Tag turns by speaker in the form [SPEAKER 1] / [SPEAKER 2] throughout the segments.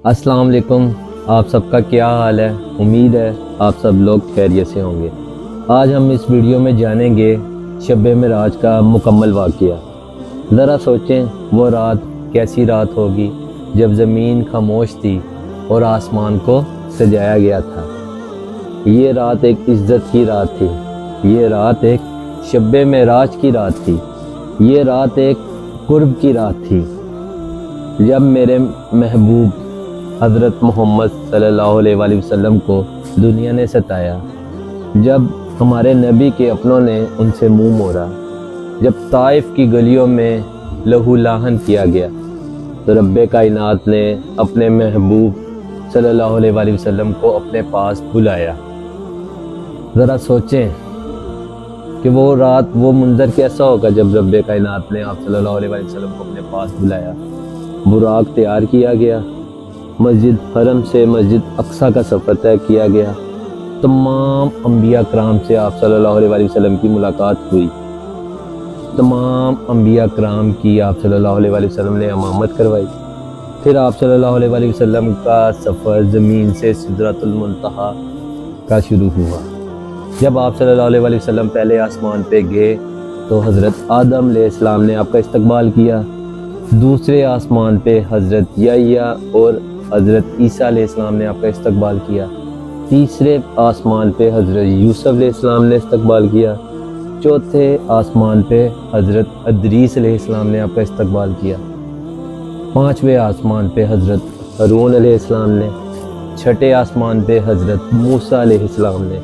[SPEAKER 1] السلام علیکم، آپ سب کا کیا حال ہے؟ امید ہے آپ سب لوگ خیریت سے ہوں گے۔ آج ہم اس ویڈیو میں جانیں گے شب معراج کا مکمل واقعہ۔ ذرا سوچیں وہ رات کیسی رات ہوگی جب زمین خاموش تھی اور آسمان کو سجایا گیا تھا۔ یہ رات ایک عزت کی رات تھی، یہ رات ایک شب معراج کی رات تھی، یہ رات ایک قرب کی رات تھی، جب میرے محبوب حضرت محمد صلی اللہ علیہ وآلہ وسلم کو دنیا نے ستایا، جب ہمارے نبی کے اپنوں نے ان سے منہ موڑا، جب طائف کی گلیوں میں لہو لاہن کیا گیا، تو رب کائنات نے اپنے محبوب صلی اللہ علیہ وآلہ وسلم کو اپنے پاس بلایا۔ ذرا سوچیں کہ وہ رات، وہ منظر کیسا ہوگا جب رب کائنات نے آپ صلی اللہ علیہ وآلہ وسلم کو اپنے پاس بلایا۔ براق تیار کیا گیا، مسجد حرم سے مسجد اقصیٰ کا سفر طے کیا گیا، تمام انبیاء کرام سے آپ صلی اللہ علیہ وآلہ وسلم کی ملاقات ہوئی، تمام انبیاء کرام کی آپ صلی اللہ علیہ وآلہ وسلم نے امامت کروائی۔ پھر آپ صلی اللہ علیہ وآلہ وسلم کا سفر زمین سے سدرۃ المنتہا کا شروع ہوا۔ جب آپ صلی اللہ علیہ وآلہ وسلم پہلے آسمان پہ گئے تو حضرت آدم علیہ السلام نے آپ کا استقبال کیا، دوسرے آسمان پہ حضرت یحییٰ اور حضرت عیسیٰ علیہ السلام نے آپ کا استقبال کیا، تیسرے آسمان پہ حضرت یوسف علیہ السلام نے استقبال کیا، چوتھے آسمان پہ حضرت ادریس علیہ السلام نے آپ کا استقبال کیا، پانچویں آسمان پہ حضرت ہارون علیہ السلام نے، چھٹے آسمان پہ حضرت موسیٰ علیہ السلام نے،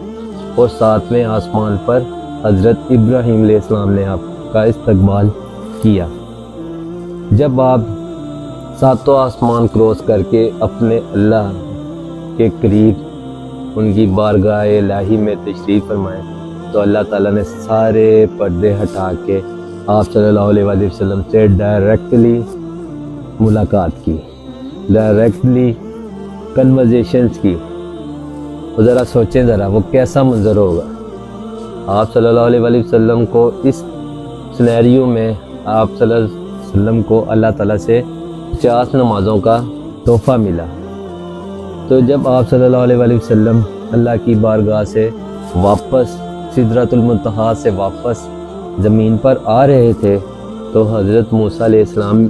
[SPEAKER 1] اور ساتویں آسمان پر حضرت ابراہیم علیہ السلام نے آپ کا استقبال کیا۔ جب آپ ساتوں آسمان کراس کر کے اپنے اللہ کے قریب ان کی بارگاہ الہی میں تشریف فرمائے تو اللہ تعالیٰ نے سارے پردے ہٹا کے آپ صلی اللہ علیہ وآلہ وسلم سے ڈائریکٹلی ملاقات کی، ڈائریکٹلی کنورزیشنز کی۔ ذرا سوچیں ذرا وہ کیسا منظر ہوگا۔ آپ صلی اللہ علیہ وآلہ وسلم کو اس سینیریو میں آپ صلی اللہ علیہ وسلم کو اللہ تعالیٰ سے 50 نمازوں کا تحفہ ملا۔ تو جب آپ صلی اللہ علیہ وآلہ وسلم اللہ کی بارگاہ سے واپس سدرۃ المنتہا سے واپس زمین پر آ رہے تھے تو حضرت موسیٰ علیہ السلام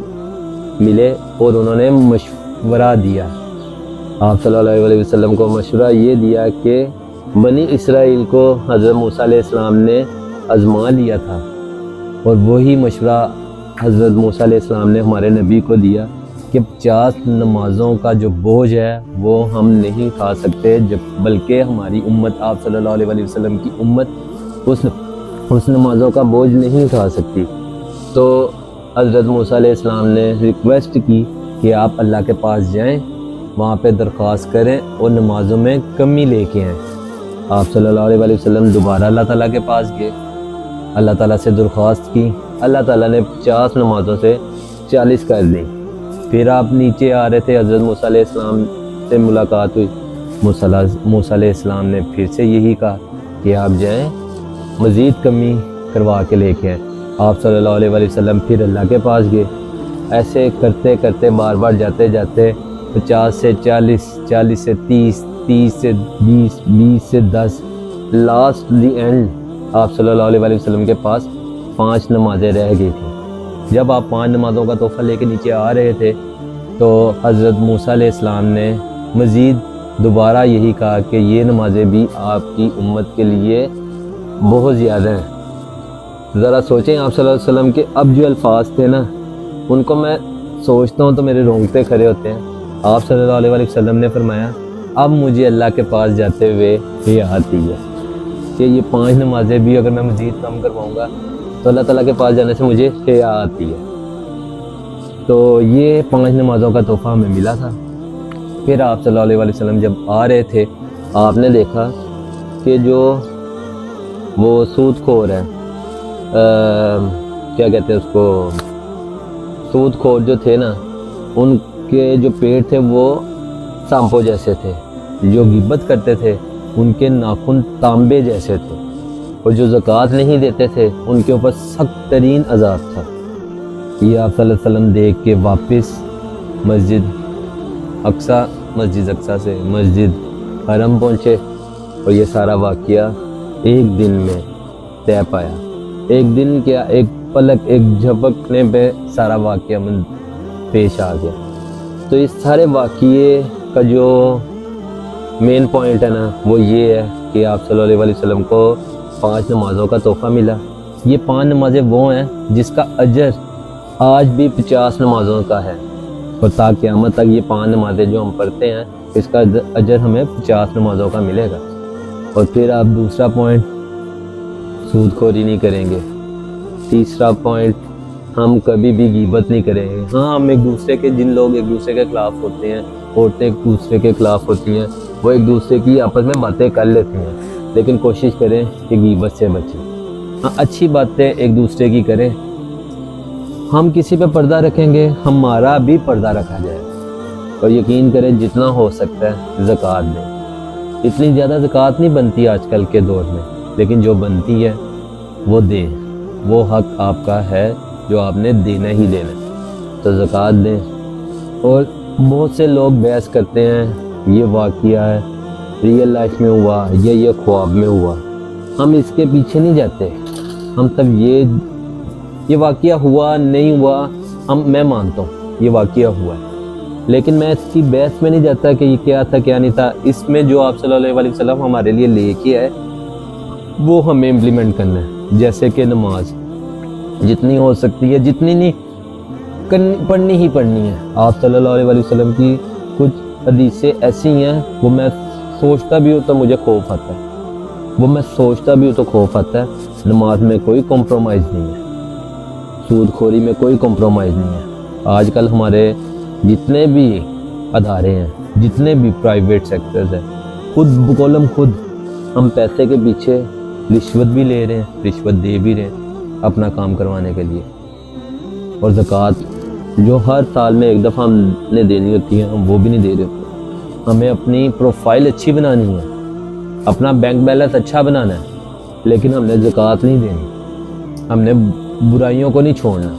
[SPEAKER 1] ملے اور انہوں نے مشورہ دیا۔ آپ صلی اللہ علیہ وسلم کو مشورہ یہ دیا کہ بنی اسرائیل کو حضرت موسیٰ علیہ السلام نے آزما لیا تھا، اور وہی مشورہ حضرت موسیٰ علیہ السلام نے ہمارے نبی کو دیا کہ 50 نمازوں کا جو بوجھ ہے وہ ہم نہیں کھا سکتے، بلکہ ہماری امت، آپ صلی اللہ علیہ وسلم کی امت اس نمازوں کا بوجھ نہیں کھا سکتی۔ تو حضرت موسیٰ علیہ السلام نے ریکویسٹ کی کہ آپ اللہ کے پاس جائیں، وہاں پہ درخواست کریں اور نمازوں میں کمی لے کے آئیں۔ آپ صلی اللہ علیہ وسلم دوبارہ اللہ تعالیٰ کے پاس گئے، اللہ تعالیٰ سے درخواست کی، اللہ تعالیٰ نے 50 نمازوں سے 40 کر دی۔ پھر آپ نیچے آ رہے تھے، حضرت موسیٰ علیہ السلام سے ملاقات ہوئی، موسیٰ علیہ السلام نے پھر سے یہی کہا کہ آپ جائیں مزید کمی کروا کے لے کے آئیں۔ آپ صلی اللہ علیہ وسلم پھر اللہ کے پاس گئے، ایسے کرتے کرتے بار بار جاتے جاتے 50 سے 40، 40 سے 30، 30 سے 20، 20 سے 10، لاسٹ دی اینڈ آپ صلی اللہ علیہ وسلم کے پاس 5 نمازیں رہ گئی تھیں۔ جب آپ 5 نمازوں کا تحفہ لے کے نیچے آ رہے تھے تو حضرت موسیٰ علیہ السلام نے مزید دوبارہ یہی کہا کہ یہ نمازیں بھی آپ کی امت کے لیے بہت زیادہ ہیں۔ ذرا سوچیں آپ صلی اللہ علیہ وسلم کے اب جو الفاظ تھے نا، ان کو میں سوچتا ہوں تو میرے رونگٹے کھڑے ہوتے ہیں۔ آپ صلی اللہ علیہ وسلم نے فرمایا اب مجھے اللہ کے پاس جاتے ہوئے یہ آتی ہے کہ یہ 5 نمازیں بھی اگر میں مزید کم کرواؤں گا تو اللہ تعالیٰ کے پاس جانے سے مجھے حیا آتی ہے۔ تو یہ 5 نمازوں کا تحفہ ہمیں ملا تھا۔ پھر آپ صلی اللہ علیہ وسلم جب آ رہے تھے، آپ نے دیکھا کہ جو وہ سود خور ہے، کیا کہتے ہیں اس کو، سود خور جو تھے نا، ان کے جو پیٹ تھے وہ سانپوں جیسے تھے، جو غیبت کرتے تھے ان کے ناخن تانبے جیسے تھے، اور جو زکوٰۃ نہیں دیتے تھے ان کے اوپر سخت ترین عذاب تھا۔ یہ آپ صلی اللہ علیہ وسلم دیکھ کے واپس مسجد اقصیٰ مسجد اقصیٰ سے مسجد حرم پہنچے اور یہ سارا واقعہ ایک دن میں طے پایا. ایک دن کیا، ایک پلک، ایک جھپکنے پہ سارا واقعہ پیش آ گیا. تو اس سارے واقعے کا جو مین پوائنٹ ہے نا وہ یہ ہے کہ آپ صلی اللہ علیہ وسلم کو 5 نمازوں کا تحفہ ملا. یہ 5 نمازیں وہ ہیں جس کا اجر آج بھی 50 نمازوں کا ہے، اور تا قیامت تک یہ 5 نمازیں جو ہم پڑھتے ہیں اس کا اجر ہمیں 50 نمازوں کا ملے گا. اور پھر آپ دوسرا پوائنٹ، سود خوری نہیں کریں گے. تیسرا پوائنٹ، ہم کبھی بھی غیبت نہیں کریں گے. ہاں، ہم ایک دوسرے کے، جن لوگ ایک دوسرے کے خلاف ہوتے ہیں، عورتیں ایک دوسرے کے خلاف ہوتی ہیں، وہ ایک دوسرے کی آپس میں باتیں کر لیتی ہیں، لیکن کوشش کریں کہ غیبت سے بچیں. ہاں، اچھی باتیں ایک دوسرے کی کریں. ہم کسی پہ پردہ رکھیں گے، ہمارا بھی پردہ رکھا جائے. اور یقین کریں جتنا ہو سکتا ہے زکوٰۃ دیں. اتنی زیادہ زکوٰۃ نہیں بنتی آج کل کے دور میں، لیکن جو بنتی ہے وہ دیں. وہ حق آپ کا ہے جو آپ نے دینا ہی دینا ہے، تو زکوٰۃ دیں. اور بہت سے لوگ بحث کرتے ہیں یہ واقعہ ہے ریئل لائف میں ہوا یا یہ خواب میں ہوا. ہم اس کے پیچھے نہیں جاتے. ہم تب یہ واقعہ ہوا نہیں ہوا، میں مانتا ہوں یہ واقعہ ہوا ہے، لیکن میں اس کی بحث میں نہیں جاتا کہ یہ کیا تھا کیا نہیں تھا. اس میں جو آپ صلی اللہ علیہ وسلم ہمارے لیے لے کے آئے وہ ہمیں امپلیمنٹ کرنا ہے. جیسے کہ نماز جتنی ہو سکتی ہے، جتنی نہیں پڑھنی ہی پڑھنی ہے. آپ صلی اللہ علیہ وسلم کی کچھ حدیثیں ایسی ہیں وہ میں سوچتا بھی ہوں تو مجھے خوف آتا ہے. نماز میں کوئی کمپرومائز نہیں ہے، سود خوری میں کوئی کمپرومائز نہیں ہے. آج کل ہمارے جتنے بھی ادارے ہیں، جتنے بھی پرائیویٹ سیکٹرز ہیں، خود بقولم خود ہم پیسے کے پیچھے رشوت بھی لے رہے ہیں، رشوت دے بھی رہے ہیں اپنا کام کروانے کے لیے. اور زکوٰۃ جو ہر سال میں ایک دفعہ ہم نے دینی ہوتی ہے، ہم وہ بھی نہیں دے رہے ہوتے. ہمیں اپنی پروفائل اچھی بنانی ہے، اپنا بینک بیلنس اچھا بنانا ہے، لیکن ہم نے زکوٰۃ نہیں دینی. ہم نے برائیوں کو نہیں چھوڑنا.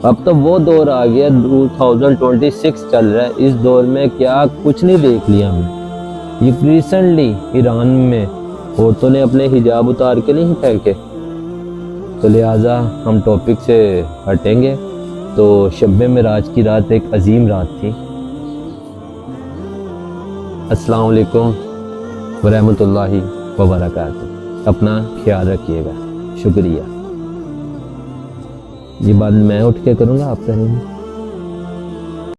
[SPEAKER 1] اب تو وہ دور آ گیا، 2026 چل رہا ہے. اس دور میں کیا کچھ نہیں دیکھ لیا ہم نے. یہ ریسنٹلی ایران میں عورتوں نے اپنے حجاب اتار کے نہیں پھینکے. تو لہٰذا ہم ٹاپک سے ہٹیں گے. تو شب معراج کی رات ایک عظیم رات تھی. السلام علیکم ورحمۃ اللہ وبرکاتہ. اپنا خیال رکھیے گا. شکریہ. یہ بات میں اٹھ کے کروں گا، آپ کریں گے؟